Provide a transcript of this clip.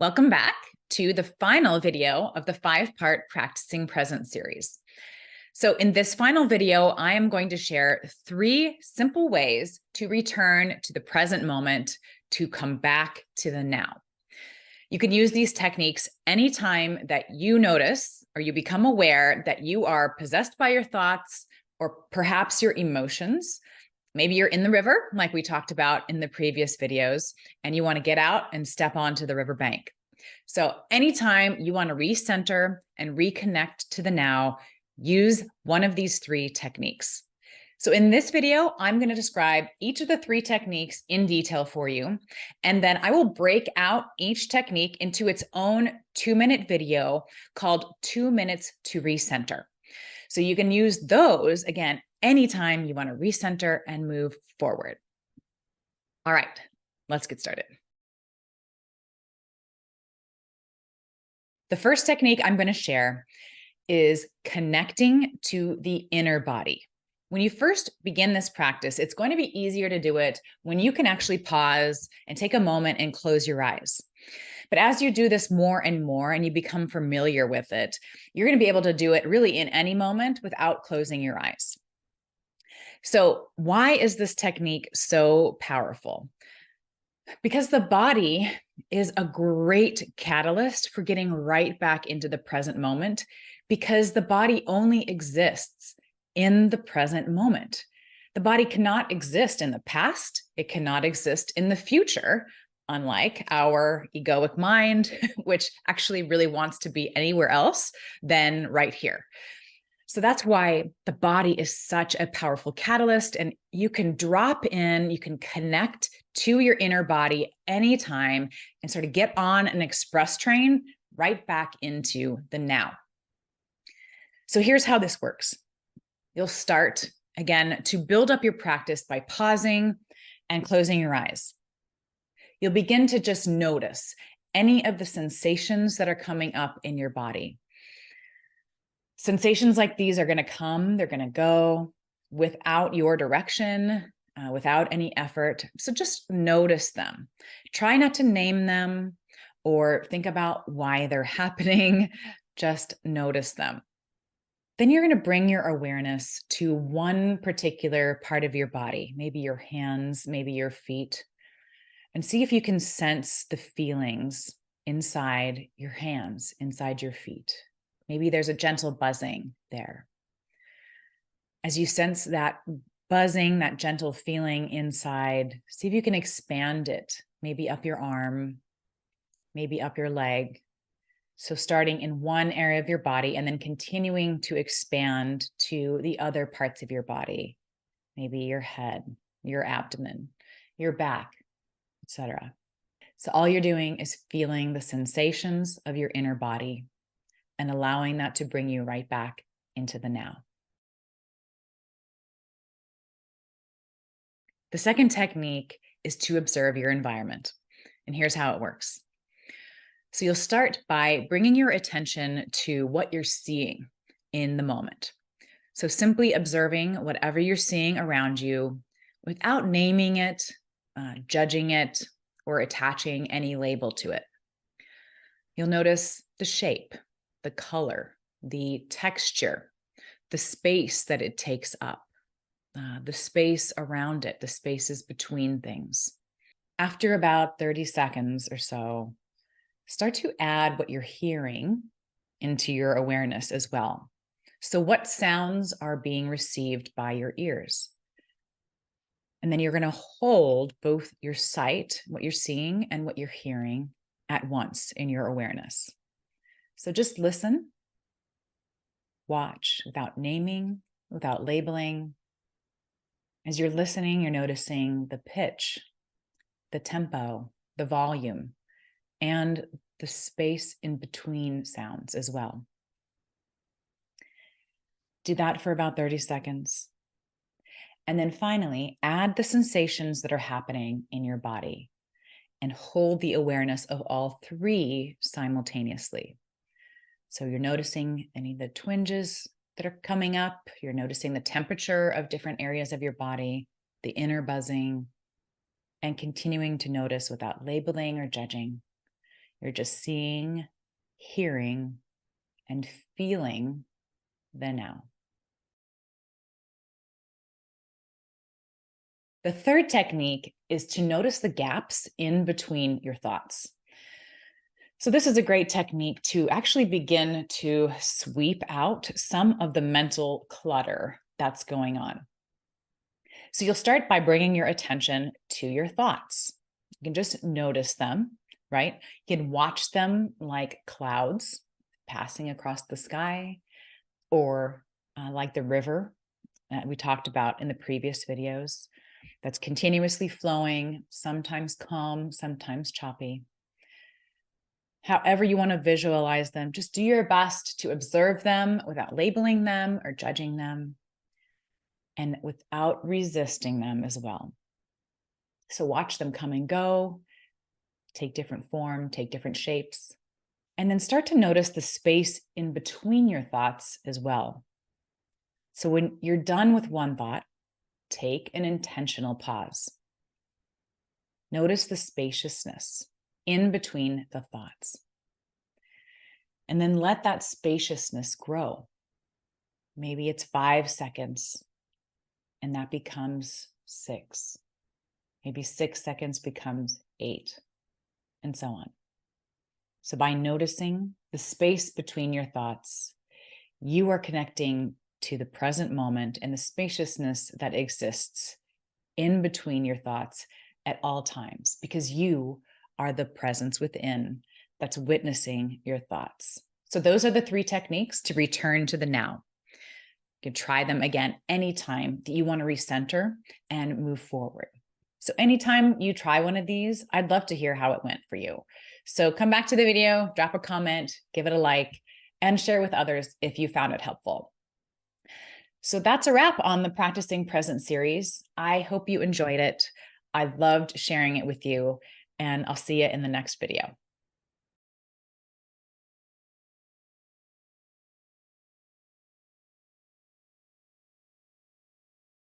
Welcome back to the final video of the 5-part Practicing Present series. So in this final video, I am going to share 3 simple ways to return to the present moment, to come back to the now. You can use these techniques anytime that you notice or you become aware that you are possessed by your thoughts or perhaps your emotions. Maybe you're in the river, like we talked about in the previous videos, and you want to get out and step onto the riverbank. So anytime you want to recenter and reconnect to the now, use one of these 3 techniques. So in this video, I'm going to describe each of the 3 techniques in detail for you, and then I will break out each technique into its own 2-minute video called 2 Minutes to Recenter. So you can use those, again, anytime you want to recenter and move forward. All right, let's get started. The first technique I'm going to share is connecting to the inner body. When you first begin this practice, it's going to be easier to do it when you can actually pause and take a moment and close your eyes. But as you do this more and more and you become familiar with it, you're going to be able to do it really in any moment without closing your eyes. So why is this technique so powerful? Because the body is a great catalyst for getting right back into the present moment, because the body only exists in the present moment. The body cannot exist in the past. It cannot exist in the future, unlike our egoic mind, which actually really wants to be anywhere else than right here. So that's why the body is such a powerful catalyst, and you can drop in, you can connect to your inner body anytime and sort of get on an express train right back into the now. So here's how this works. You'll start, again, to build up your practice by pausing and closing your eyes. You'll begin to just notice any of the sensations that are coming up in your body. Sensations like these are going to come, they're going to go without your direction, without any effort. So just notice them. Try not to name them or think about why they're happening. Just notice them. Then you're going to bring your awareness to one particular part of your body, maybe your hands, maybe your feet, and see if you can sense the feelings inside your hands, inside your feet. Maybe there's a gentle buzzing there. As you sense that buzzing, that gentle feeling inside, see if you can expand it, maybe up your arm, maybe up your leg. So starting in one area of your body and then continuing to expand to the other parts of your body, maybe your head, your abdomen, your back, etc. So all you're doing is feeling the sensations of your inner body and allowing that to bring you right back into the now. The second technique is to observe your environment. And here's how it works. So you'll start by bringing your attention to what you're seeing in the moment. So simply observing whatever you're seeing around you without naming it, judging it, or attaching any label to it. You'll notice the shape, the color, the texture, the space that it takes up, the space around it, the spaces between things. After about 30 seconds or so, start to add what you're hearing into your awareness as well. So what sounds are being received by your ears? And then you're going to hold both your sight, what you're seeing, and what you're hearing at once in your awareness. So just listen, watch without naming, without labeling. As you're listening, you're noticing the pitch, the tempo, the volume, and the space in between sounds as well. Do that for about 30 seconds. And then finally, add the sensations that are happening in your body and hold the awareness of all 3 simultaneously. So you're noticing any of the twinges that are coming up. You're noticing the temperature of different areas of your body, the inner buzzing, and continuing to notice without labeling or judging. You're just seeing, hearing, and feeling the now. The third technique is to notice the gaps in between your thoughts. So this is a great technique to actually begin to sweep out some of the mental clutter that's going on. So you'll start by bringing your attention to your thoughts. You can just notice them, right? You can watch them like clouds passing across the sky, or like the river we talked about in the previous videos, that's continuously flowing, sometimes calm, sometimes choppy. However you want to visualize them, just do your best to observe them without labeling them or judging them, and without resisting them as well. So watch them come and go, take different form, take different shapes, and then start to notice the space in between your thoughts as well. So when you're done with one thought, take an intentional pause. Notice the spaciousness in between the thoughts. And then let that spaciousness grow. Maybe it's 5 seconds, and that becomes 6. Maybe 6 seconds becomes 8, and so on. So by noticing the space between your thoughts, you are connecting to the present moment and the spaciousness that exists in between your thoughts at all times, because you are the presence within that's witnessing your thoughts. So those are the 3 techniques to return to the now. You can try them again anytime that you want to recenter and move forward. So anytime you try one of these, I'd love to hear how it went for you. So come back to the video, drop a comment, give it a like, and share with others if you found it helpful. So that's a wrap on the Practicing Present series. I hope you enjoyed it. I loved sharing it with you, and I'll see you in the next video.